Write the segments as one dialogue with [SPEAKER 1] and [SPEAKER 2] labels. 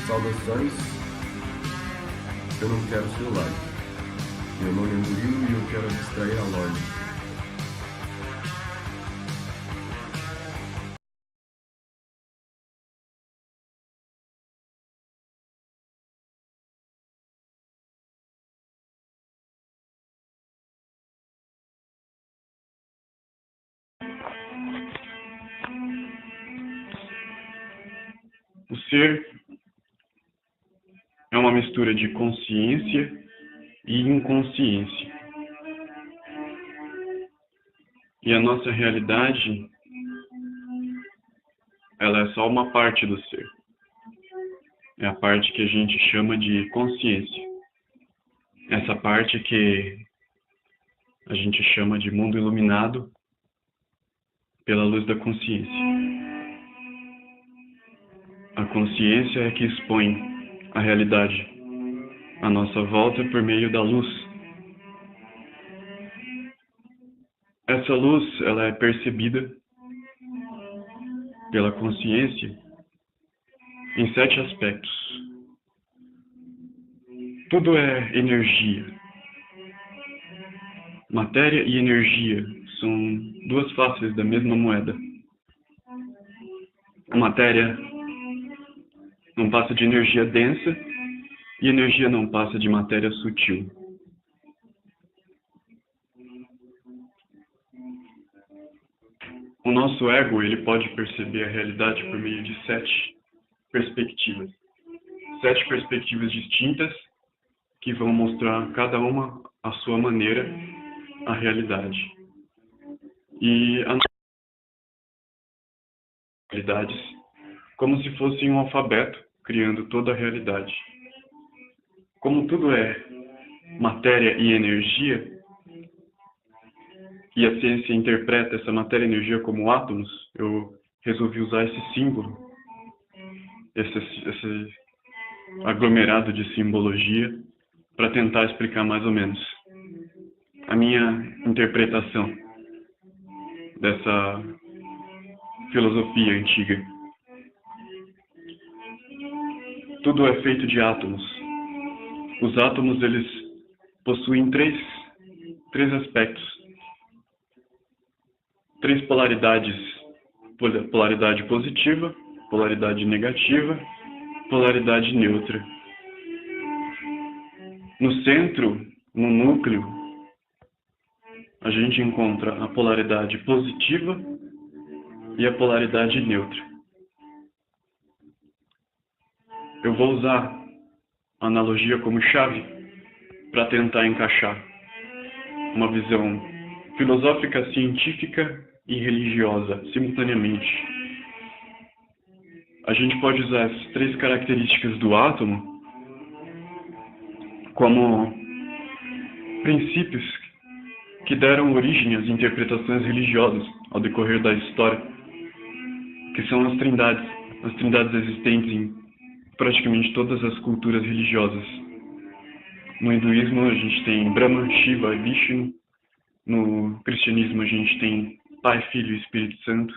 [SPEAKER 1] Saudações, eu não quero celular. Meu nome é Murilo e eu quero distrair a loja.
[SPEAKER 2] O ser é uma mistura de consciência e inconsciência. E a nossa realidade, ela é só uma parte do ser. É a parte que a gente chama de consciência. Essa parte que a gente chama de mundo iluminado pela luz da consciência. A consciência é que expõe a realidade à nossa volta por meio da luz. Essa luz, ela é percebida pela consciência em 7 aspectos. Tudo é energia. Matéria e energia são duas faces da mesma moeda. A matéria não passa de energia densa e energia não passa de matéria sutil. O nosso ego, ele pode perceber a realidade por meio de 7 perspectivas. 7 perspectivas distintas que vão mostrar cada uma à sua maneira a realidade. E as realidades como se fosse um alfabeto criando toda a realidade. Como tudo é matéria e energia, e a ciência interpreta essa matéria e energia como átomos, eu resolvi usar esse símbolo, esse aglomerado de simbologia, para tentar explicar mais ou menos a minha interpretação dessa filosofia antiga. Tudo é feito de átomos. Os átomos, eles possuem três aspectos. 3 polaridades. Polaridade positiva, polaridade negativa, polaridade neutra. No centro, no núcleo, a gente encontra a polaridade positiva e a polaridade neutra. Eu vou usar a analogia como chave para tentar encaixar uma visão filosófica, científica e religiosa simultaneamente. A gente pode usar essas 3 características do átomo como princípios que deram origem às interpretações religiosas ao decorrer da história, que são as trindades existentes em praticamente todas as culturas religiosas. No hinduísmo a gente tem Brahma, Shiva e Vishnu. No cristianismo a gente tem Pai, Filho e Espírito Santo.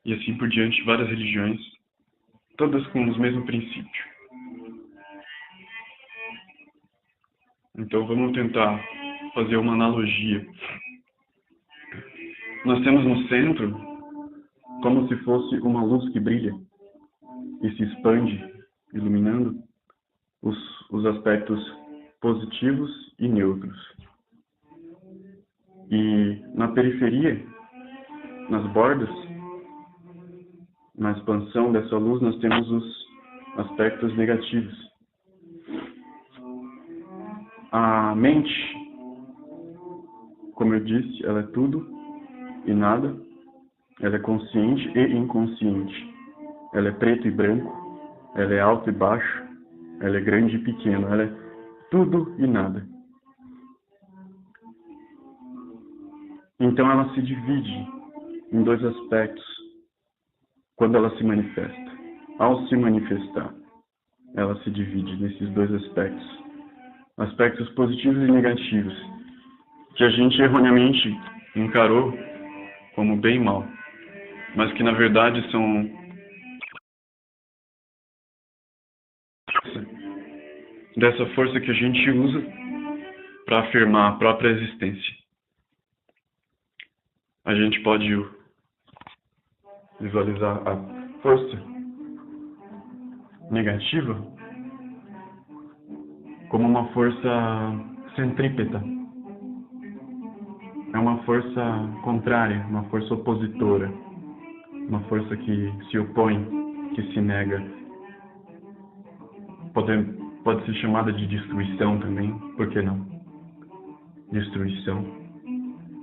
[SPEAKER 2] E assim por diante, várias religiões, todas com os mesmos princípios. Então vamos tentar fazer uma analogia. Nós temos no centro como se fosse uma luz que brilha e se expande, iluminando os aspectos positivos e neutros. E na periferia, nas bordas, na expansão dessa luz, nós temos os aspectos negativos. A mente, como eu disse, ela é tudo e nada. Ela é consciente e inconsciente. Ela é preto e branco. Ela é alto e baixo. Ela é grande e pequeno. Ela é tudo e nada. Então ela se divide em 2 aspectos quando ela se manifesta. Ao se manifestar, ela se divide nesses 2 aspectos. Aspectos positivos e negativos, que a gente erroneamente encarou como bem e mal, mas que na verdade são dessa força que a gente usa para afirmar a própria existência. A gente pode visualizar a força negativa como uma força centrípeta. É uma força contrária, uma força opositora, uma força que se opõe, que se nega. Pode ser chamada de destruição também, por que não? Destruição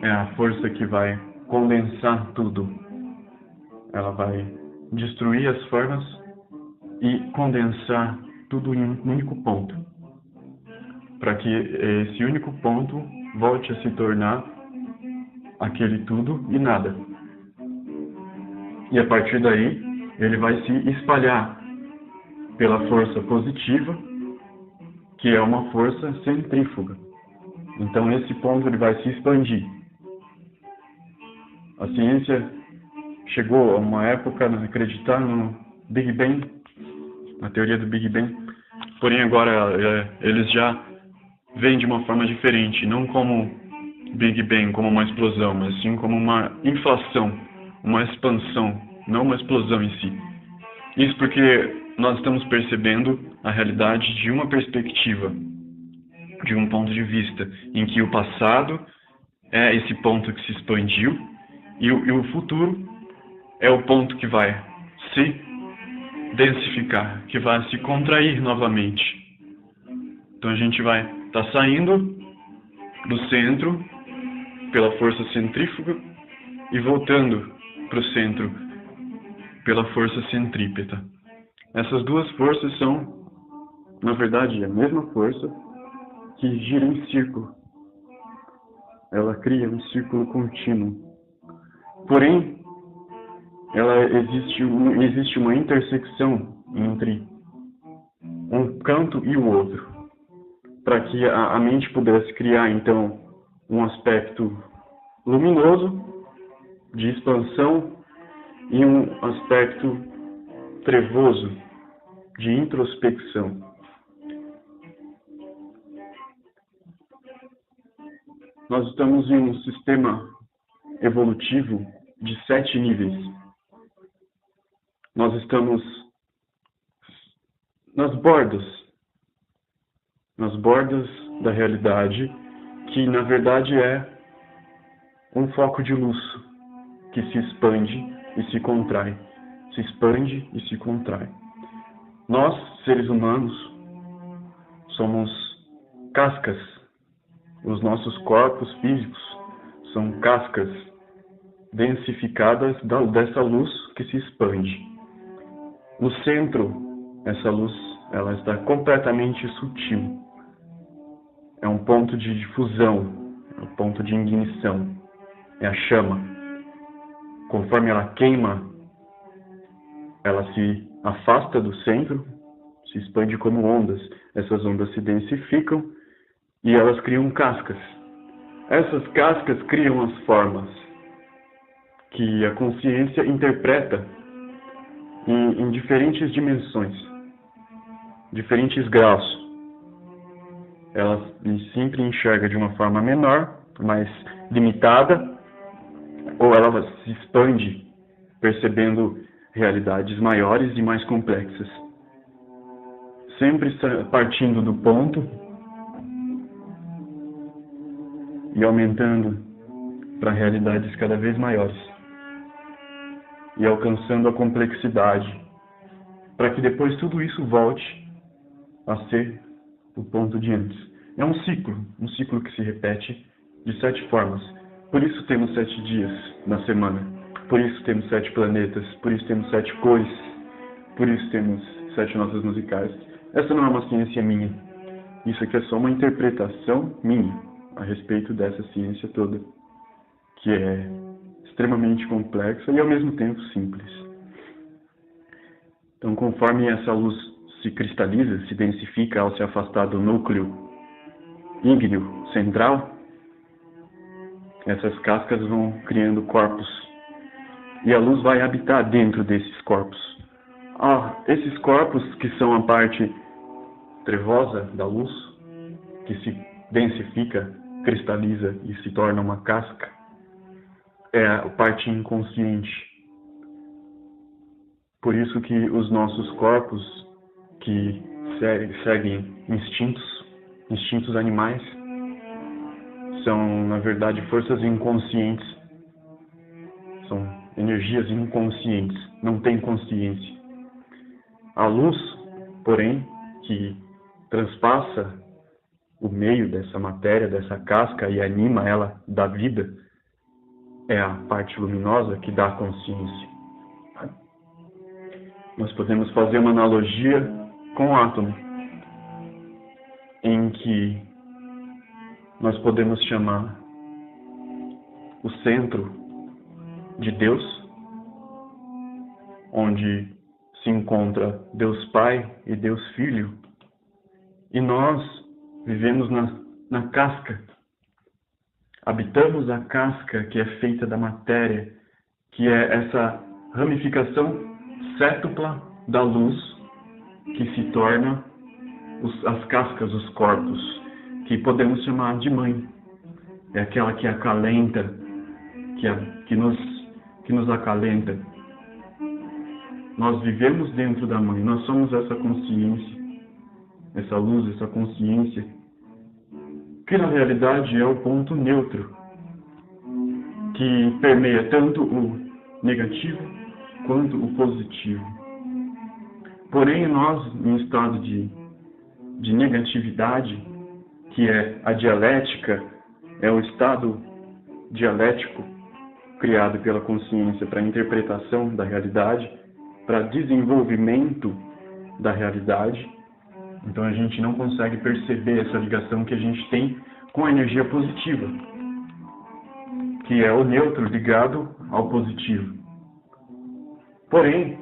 [SPEAKER 2] é a força que vai condensar tudo. Ela vai destruir as formas e condensar tudo em um único ponto, para que esse único ponto volte a se tornar aquele tudo e nada. E a partir daí, ele vai se espalhar pela força positiva, que é uma força centrífuga. Então, nesse ponto, ele vai se expandir. A ciência chegou a uma época a acreditar no Big Bang, na teoria do Big Bang, porém agora eles já veem de uma forma diferente, não como Big Bang, como uma explosão, mas sim como uma inflação, uma expansão, não uma explosão em si. Isso porque nós estamos percebendo a realidade de uma perspectiva, de um ponto de vista, em que o passado é esse ponto que se expandiu e o futuro é o ponto que vai se densificar, que vai se contrair novamente. Então a gente vai estar saindo do centro pela força centrífuga e voltando para o centro pela força centrípeta. Essas duas forças são, na verdade, a mesma força que gira em círculo. Ela cria um círculo contínuo. Porém, existe uma intersecção entre um canto e o outro, para que a mente pudesse criar, então, um aspecto luminoso, de expansão, e um aspecto trevoso, de introspecção. Nós estamos em um sistema evolutivo de 7 níveis. Nós estamos nas bordas da realidade, que na verdade é um foco de luz que se expande e se contrai, se expande e se contrai. Nós, seres humanos, somos cascas. Os nossos corpos físicos são cascas densificadas dessa luz que se expande. No centro, essa luz, ela está completamente sutil. É um ponto de difusão, é um ponto de ignição, é a chama. Conforme ela queima, ela se afasta do centro, se expande como ondas. Essas ondas se densificam e elas criam cascas. Essas cascas criam as formas que a consciência interpreta em diferentes dimensões, diferentes graus. Ela sempre enxerga de uma forma menor, mais limitada, ou ela se expande, percebendo realidades maiores e mais complexas. Sempre partindo do ponto e aumentando para realidades cada vez maiores. E alcançando a complexidade, para que depois tudo isso volte a ser o ponto de antes. É um ciclo que se repete de 7 formas. Por isso temos 7 dias na semana, por isso temos 7 planetas, por isso temos 7 cores, por isso temos 7 notas musicais. Essa não é uma ciência minha, isso aqui é só uma interpretação minha a respeito dessa ciência toda, que é extremamente complexa e ao mesmo tempo simples. Então, conforme essa luz se cristaliza, se densifica ao se afastar do núcleo ígneo central, essas cascas vão criando corpos e a luz vai habitar dentro desses corpos. Esses corpos, que são a parte trevosa da luz, que se densifica, cristaliza e se torna uma casca, é a parte inconsciente. Por isso que os nossos corpos, que seguem instintos animais, são, na verdade, forças inconscientes. São energias inconscientes, não têm consciência. A luz, porém, que transpassa o meio dessa matéria, dessa casca, e anima ela da vida, é a parte luminosa que dá consciência. Nós podemos fazer uma analogia com o átomo, em que nós podemos chamar o centro de Deus, onde se encontra Deus Pai e Deus Filho, e nós vivemos na casca, habitamos a casca que é feita da matéria, que é essa ramificação cétupla da luz que se torna as cascas, os corpos, que podemos chamar de mãe. É aquela que acalenta, que nos acalenta. Nós vivemos dentro da mãe, nós somos essa consciência, essa luz, essa consciência, que na realidade é o ponto neutro, que permeia tanto o negativo quanto o positivo. Porém, nós, em estado de negatividade, que é a dialética, é o estado dialético criado pela consciência para interpretação da realidade, para desenvolvimento da realidade. Então a gente não consegue perceber essa ligação que a gente tem com a energia positiva, que é o neutro ligado ao positivo. Porém,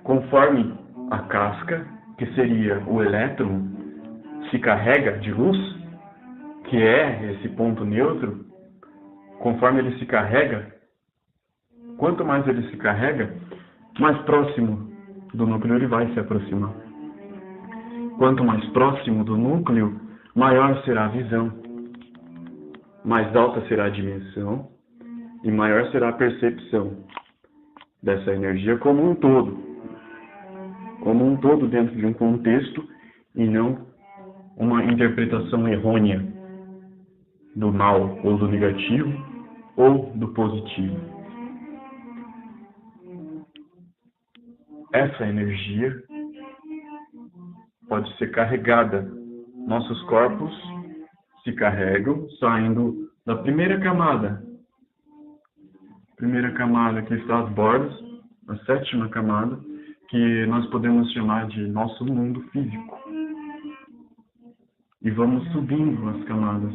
[SPEAKER 2] conforme a casca, que seria o elétron, se carrega de luz, que é esse ponto neutro, conforme ele se carrega, quanto mais ele se carrega, mais próximo do núcleo ele vai se aproximar. Quanto mais próximo do núcleo, maior será a visão, mais alta será a dimensão e maior será a percepção dessa energia como um todo dentro de um contexto e não uma interpretação errônea do mal ou do negativo ou do positivo. Essa energia pode ser carregada. Nossos corpos se carregam saindo da primeira camada que está às bordas, a sétima camada, que nós podemos chamar de nosso mundo físico. E vamos subindo as camadas.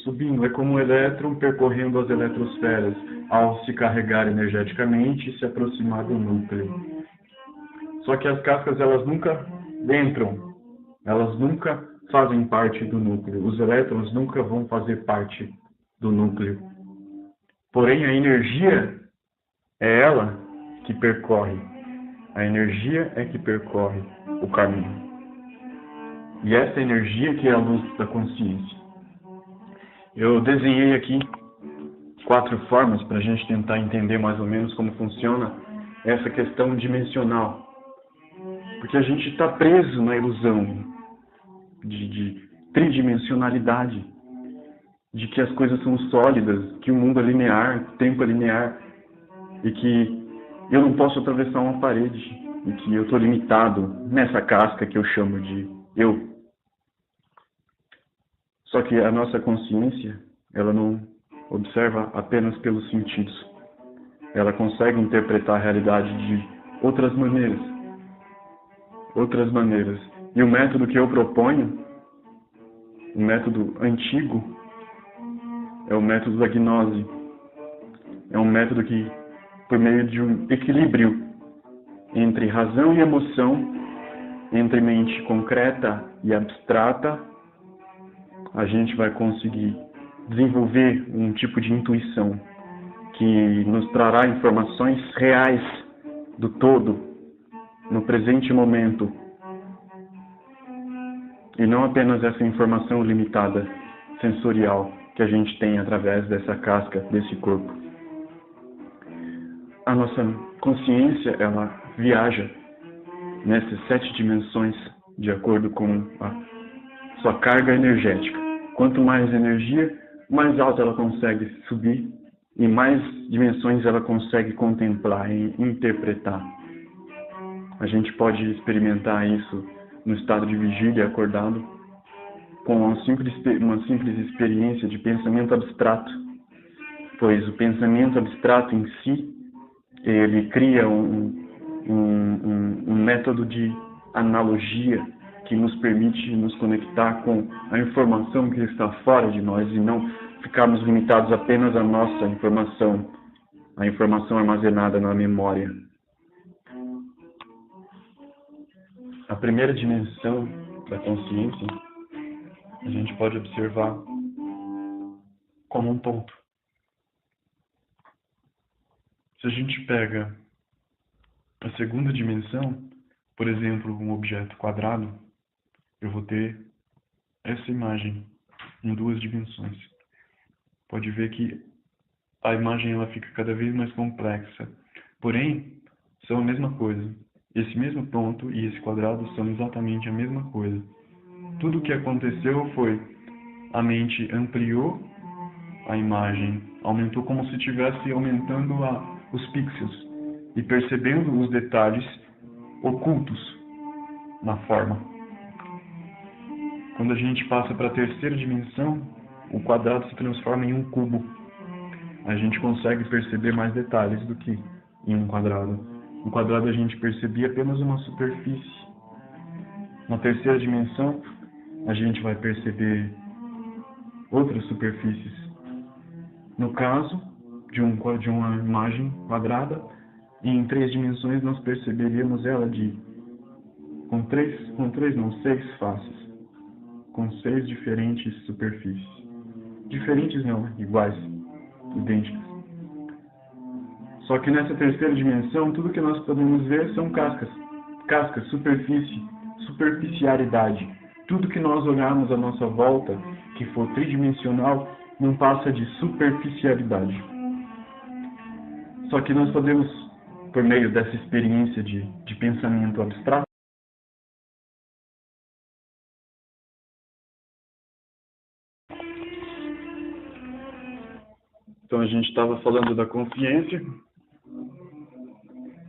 [SPEAKER 2] Subindo, é como um elétron percorrendo as eletrosferas, ao se carregar energeticamente e se aproximar do núcleo. Só que as cascas, elas nunca entram, elas nunca fazem parte do núcleo. Os elétrons nunca vão fazer parte do núcleo. Porém, a energia é ela que percorre. A energia é que percorre o caminho. E essa energia que é a luz da consciência. Eu desenhei aqui 4 formas para a gente tentar entender mais ou menos como funciona essa questão dimensional. Porque a gente está preso na ilusão de tridimensionalidade, de que as coisas são sólidas, que o mundo é linear, o tempo é linear, e que eu não posso atravessar uma parede, e que eu estou limitado nessa casca que eu chamo de eu. Só que a nossa consciência, ela não observa apenas pelos sentidos. Ela consegue interpretar a realidade de outras maneiras. E o método que eu proponho, o método antigo, é o método da gnose. É um método que, por meio de um equilíbrio entre razão e emoção, entre mente concreta e abstrata, a gente vai conseguir desenvolver um tipo de intuição que nos trará informações reais do todo, no presente momento, E não apenas essa informação limitada, sensorial, que a gente tem através dessa casca, desse corpo. A nossa consciência, ela viaja nessas 7 dimensões de acordo com a sua carga energética. Quanto mais energia, mais alta ela consegue subir e mais dimensões ela consegue contemplar e interpretar. A gente pode experimentar isso no estado de vigília, acordado, com uma simples experiência de pensamento abstrato, pois o pensamento abstrato em si, ele cria um método de analogia que nos permite nos conectar com a informação que está fora de nós e não ficarmos limitados apenas à nossa informação, a informação armazenada na memória. A primeira dimensão da consciência a gente pode observar como um ponto. Se a gente pega a segunda dimensão, por exemplo, um objeto quadrado, eu vou ter essa imagem em 2 dimensões. Pode ver que a imagem ela fica cada vez mais complexa. Porém, são a mesma coisa. Esse mesmo ponto e esse quadrado são exatamente a mesma coisa. Tudo o que aconteceu foi a mente ampliou a imagem, aumentou como se estivesse aumentando os pixels e percebendo os detalhes ocultos na forma. Quando a gente passa para a terceira dimensão, o quadrado se transforma em um cubo. A gente consegue perceber mais detalhes do que em um quadrado. No quadrado a gente percebia apenas uma superfície. Na terceira dimensão, a gente vai perceber outras superfícies. No caso de uma imagem quadrada, em 3 dimensões nós perceberíamos ela com 6 faces, com 6 diferentes superfícies. Diferentes não, iguais, idênticas. Só que nessa terceira dimensão, tudo que nós podemos ver são cascas, superfície, superficialidade. Tudo que nós olharmos à nossa volta, que for tridimensional, não passa de superficialidade. Só que nós podemos, por meio dessa experiência de pensamento abstrato, então a gente estava falando da consciência,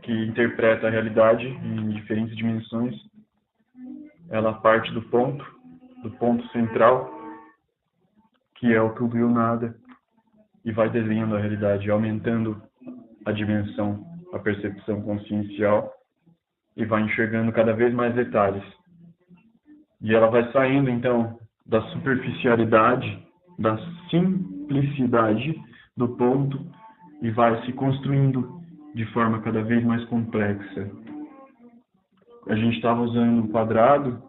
[SPEAKER 2] que interpreta a realidade em diferentes dimensões. Ela parte do ponto central, que é o tudo e o nada, e vai desenhando a realidade, aumentando a dimensão, a percepção consciencial, e vai enxergando cada vez mais detalhes. E ela vai saindo, então, da superficialidade, da simplicidade do ponto, e vai se construindo de forma cada vez mais complexa. A gente estava usando um quadrado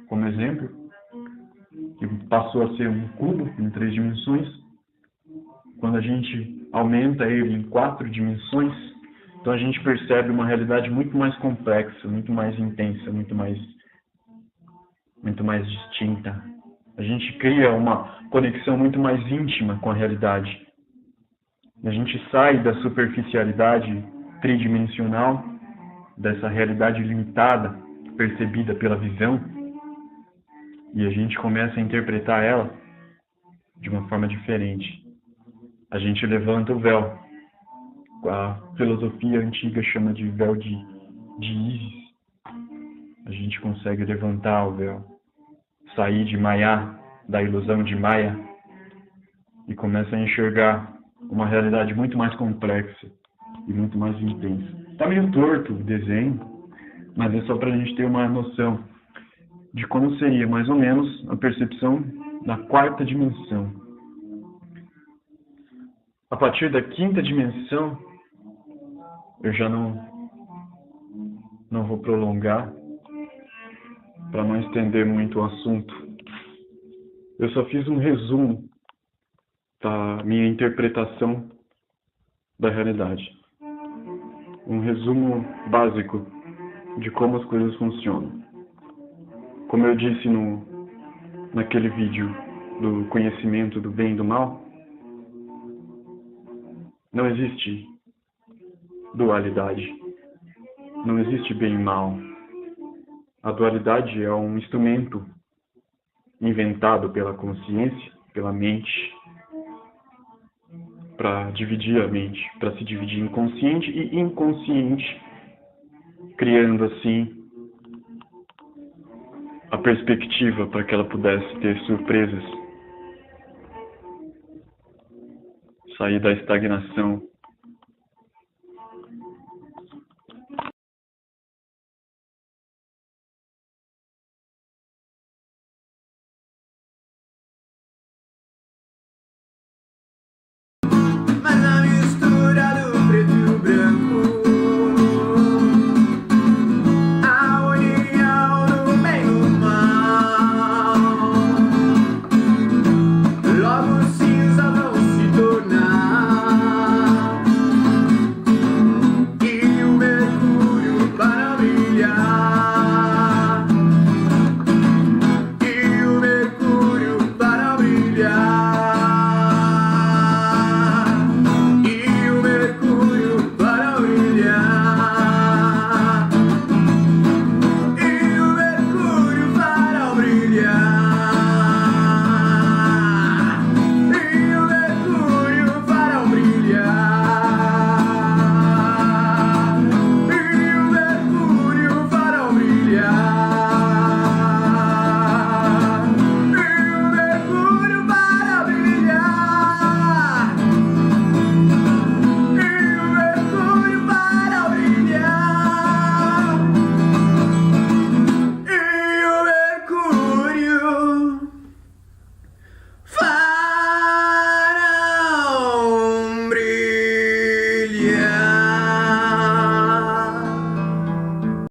[SPEAKER 2] como exemplo, que passou a ser um cubo em 3 dimensões. Quando a gente aumenta ele em 4 dimensões, então a gente percebe uma realidade muito mais complexa, muito mais intensa, muito mais distinta. A gente cria uma conexão muito mais íntima com a realidade. A gente sai da superficialidade tridimensional, dessa realidade limitada, percebida pela visão, e a gente começa a interpretar ela de uma forma diferente. A gente levanta o véu. A filosofia antiga chama de véu de Ísis. A gente consegue levantar o véu, sair de Maya, da ilusão de Maya, e começa a enxergar uma realidade muito mais complexa e muito mais intensa. Está meio torto o desenho, mas é só para a gente ter uma noção de como seria mais ou menos a percepção da 4ª dimensão. A partir da 5ª dimensão, eu já não vou prolongar para não estender muito o assunto. Eu só fiz um resumo da minha interpretação da realidade. Um resumo básico de como as coisas funcionam. Como eu disse no naquele vídeo do conhecimento do bem e do mal, não existe dualidade. Não existe bem e mal. A dualidade é um instrumento inventado pela consciência, pela mente, para dividir a mente, para se dividir em consciente e inconsciente, criando assim a perspectiva para que ela pudesse ter surpresas, sair da estagnação.